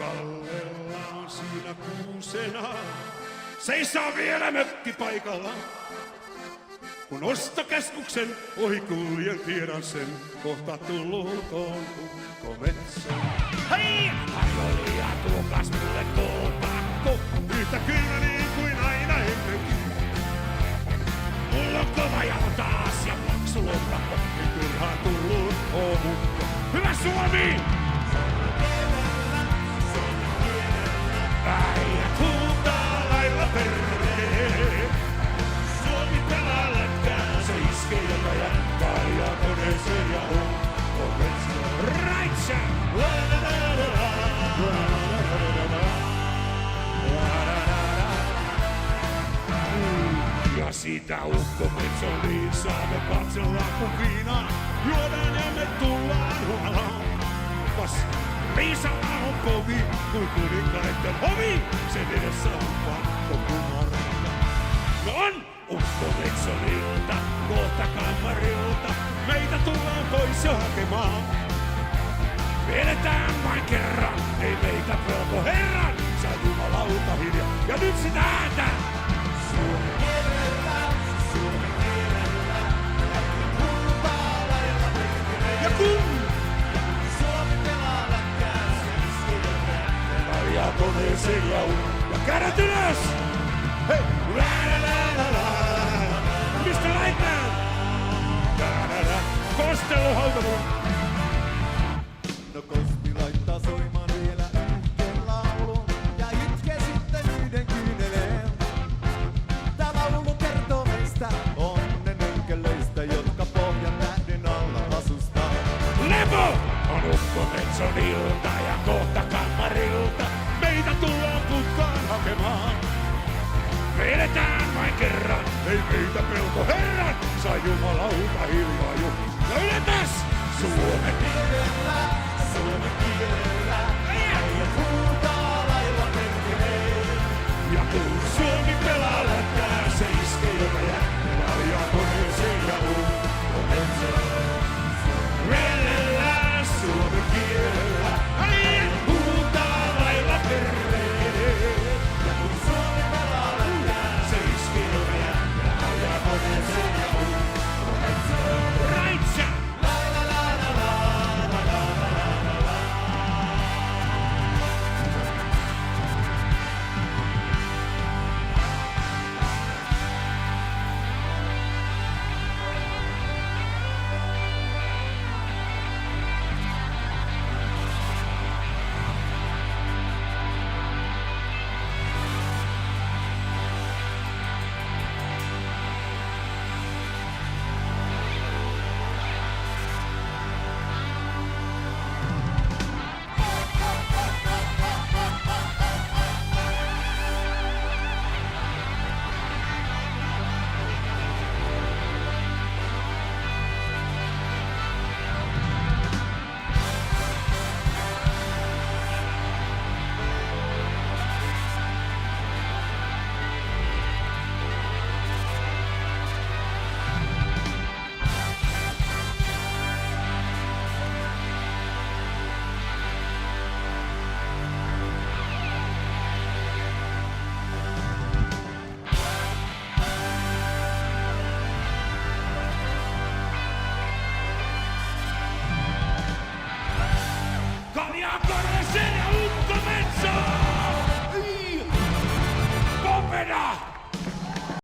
kallellaan siinä kuusena. Seisoo vielä mökki paikalla. Kun ostokeskuksen ohi kuljen, tiedän sen, kohta tullut on ukkometso. Hei! Tarjoilija, tuokas mulle tulpakko, yhtä kylmä niin kuin aina ennenkin. Mulla on kova jalo taas ja maksu lompakko, niin turhaan tullut on ukko. Hyvä Suomi! Äijät huutaa lailla perheen. Suomi pelaa lätkää, se iskee joka jättää ja koneeseen ja on metsä. Raitsa! Ja siitä ukkometsolliin saamme katsellaan kun viinaa juodaan ja me tullaan huolaan. Kas Riisalla on kovi, kuin kuninkaiden hovi, sen edessä on pakko kumarata. No on ukkometsolilta, kohta kammarilta, meitä tullaan pois jo hakemaan. Vedetään vain kerran, ei meitä pelko herran, sä jumalauta hiljaa, ja nyt sitä ääntä! Suomen kielellä, huutaa lailla perkele. Ja kun Suomi pelaa lätkää, se iskee ja koneeseen ja kädet ylös! Hei! Mr. Lightman! Kostelo hautavuun! No Kosti laittaa soimaan vielä yhden laulun ja itkee sitten yhden kyyneleen. Tää laulu kertoo meistä onnen enkeleistä, jotka pohjan tähden alla asustaa. Lepo! On ukkometson ilta ja kohta kammarilta. Meitä tullaan putkaan hakemaan. Vedetään vain kerran, ei meitä pelko herran. Saa jumalauta hiljaa jo. Ja yletäs! Suomen kielellä.